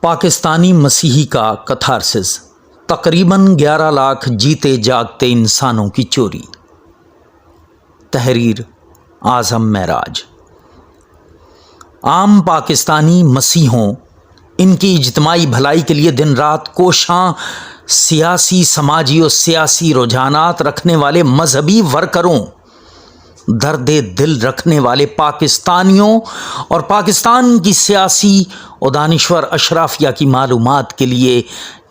پاکستانی مسیحی کا کتھارسس، تقریباً 11 لاکھ جیتے جاگتے انسانوں کی چوری۔ تحریر اعظم معراج۔ عام پاکستانی مسیحوں، ان کی اجتماعی بھلائی کے لیے دن رات کوشاں سیاسی، سماجی اور سیاسی رجحانات رکھنے والے مذہبی ورکروں، درد دل رکھنے والے پاکستانیوں اور پاکستان کی سیاسی و دانشور اشرافیہ کی معلومات کے لیے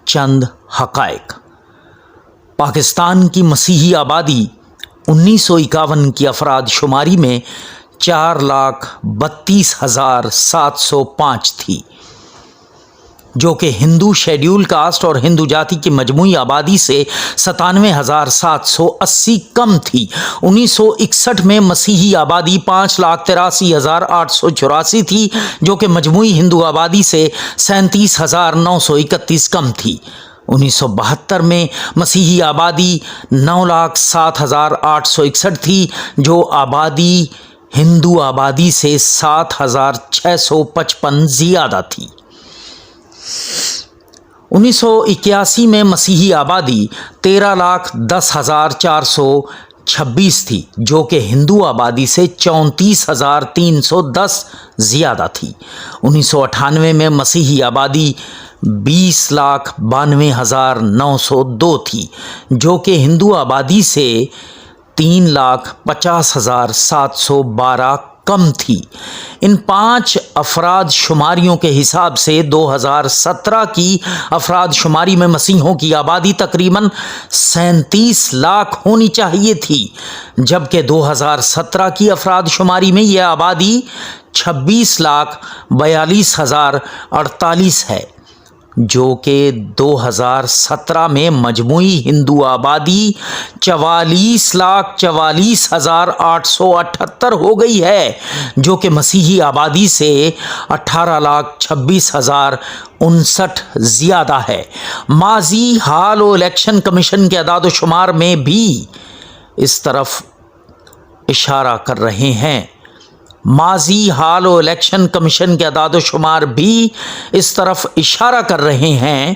چند حقائق۔ پاکستان کی مسیحی آبادی 1951 کی افراد شماری میں 4,32,705 تھی، جو کہ ہندو شیڈیول کاسٹ اور ہندو جاتی کی مجموعی آبادی سے 97,780 کم تھی۔ 1961 میں مسیحی آبادی 5,83,884 تھی، جو کہ مجموعی ہندو آبادی سے 37,931 کم تھی۔ 1972 میں مسیحی آبادی 9,07,861 تھی، جو آبادی ہندو آبادی سے 7,655 زیادہ تھی۔ 1981 میں مسیحی آبادی 13,10,426 تھی، جو کہ ہندو آبادی سے 34,310 زیادہ تھی۔ 1998 میں مسیحی آبادی 20,92,902 تھی، جو کہ ہندو آبادی سے 3,50,712 کم تھی۔ ان 5 افراد شماریوں کے حساب سے 2017 کی افراد شماری میں مسیحیوں کی آبادی تقریباً 37 لاکھ ہونی چاہیے تھی، جبکہ 2017 کی افراد شماری میں یہ آبادی 26,42,048 ہے، جو کہ 2017 میں مجموعی ہندو آبادی 44,44,878 ہو گئی ہے، جو کہ مسیحی آبادی سے 18,26,059 زیادہ ہے۔ ماضی، حال و الیکشن کمیشن کے اعداد و شمار میں بھی اس طرف اشارہ کر رہے ہیں۔ ماضی، حال و الیکشن کمیشن کے اعداد و شمار بھی اس طرف اشارہ کر رہے ہیں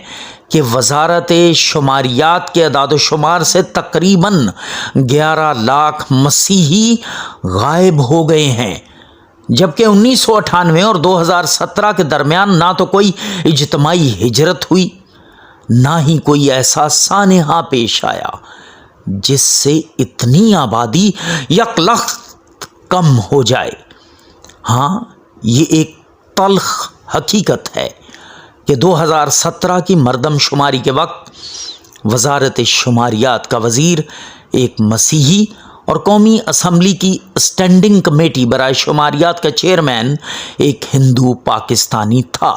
کہ وزارت شماریات کے اعداد و شمار سے تقریباً 11 لاکھ مسیحی غائب ہو گئے ہیں، جبکہ 1998 اور 2017 کے درمیان نہ تو کوئی اجتماعی ہجرت ہوئی، نہ ہی کوئی ایسا سانحہ پیش آیا جس سے اتنی آبادی یکلخت کم ہو جائے۔ ہاں، یہ ایک تلخ حقیقت ہے کہ 2017 کی مردم شماری کے وقت وزارت شماریات کا وزیر ایک مسیحی اور قومی اسمبلی کی اسٹینڈنگ کمیٹی برائے شماریات کا چیئرمین ایک ہندو پاکستانی تھا۔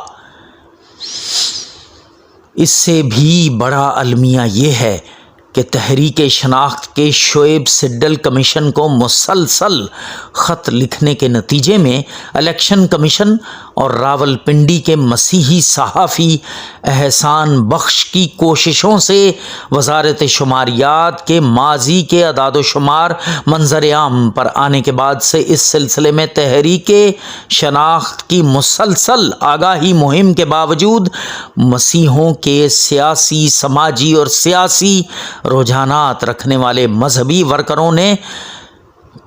اس سے بھی بڑا المیہ یہ ہے کہ تحریک شناخت کے شعیب سڈل کمیشن کو مسلسل خط لکھنے کے نتیجے میں الیکشن کمیشن اور راول پنڈی کے مسیحی صحافی احسان بخش کی کوششوں سے وزارت شماریات کے ماضی کے اعداد و شمار منظر عام پر آنے کے بعد سے اس سلسلے میں تحریک شناخت کی مسلسل آگاہی مہم کے باوجود مسیحوں کے سیاسی، سماجی اور سیاسی رجحانات رکھنے والے مذہبی ورکروں نے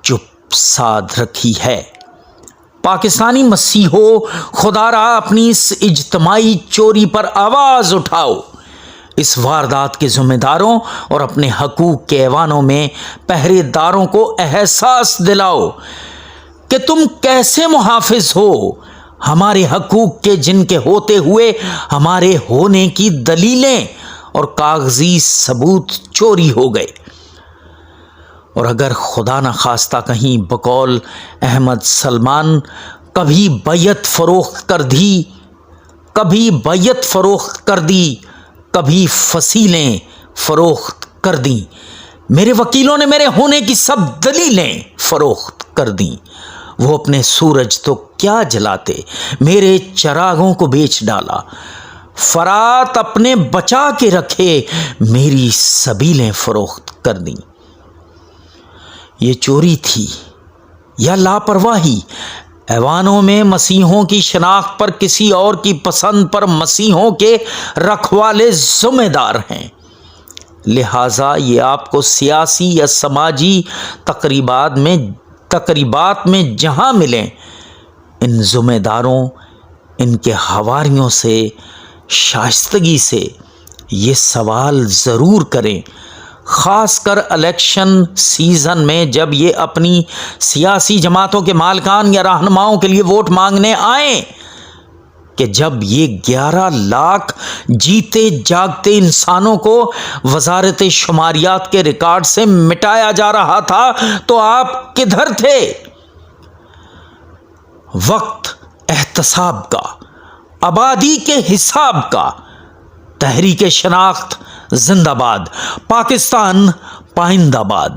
چپ سادھ رکھی ہے۔ پاکستانی مسیحوں، خدا را اپنی اس اجتماعی چوری پر آواز اٹھاؤ۔ اس واردات کے ذمہ داروں اور اپنے حقوق کے ایوانوں میں پہرے داروں کو احساس دلاؤ کہ تم کیسے محافظ ہو ہمارے حقوق کے، جن کے ہوتے ہوئے ہمارے ہونے کی دلیلیں اور کاغذی ثبوت چوری ہو گئے۔ اور اگر خدا نخواستہ کہیں بقول احمد سلمان کبھی بیعت فروخت کر دی، کبھی فصیلیں فروخت کر دیں، میرے وکیلوں نے میرے ہونے کی سب دلیلیں فروخت کر دیں۔ وہ اپنے سورج تو کیا جلاتے، میرے چراغوں کو بیچ ڈالا۔ فرات اپنے بچا کے رکھے، میری سبیلیں فروخت کر دیں۔ یہ چوری تھی یا لاپرواہی؟ ایوانوں میں مسیحوں کی شناخت پر کسی اور کی پسند پر مسیحوں کے رکھوالے ذمہ دار ہیں۔ لہٰذا یہ آپ کو سیاسی یا سماجی تقریبات میں جہاں ملیں، ان ذمہ داروں، ان کے حواریوں سے شائستگی سے یہ سوال ضرور کریں، خاص کر الیکشن سیزن میں جب یہ اپنی سیاسی جماعتوں کے مالکان یا رہنماؤں کے لیے ووٹ مانگنے آئیں، کہ جب یہ 11 لاکھ جیتے جاگتے انسانوں کو وزارت شماریات کے ریکارڈ سے مٹایا جا رہا تھا تو آپ کدھر تھے؟ وقت احتساب کا، آبادی کے حساب کا۔ تحریک شناخت زندہ باد، پاکستان پائندہ باد۔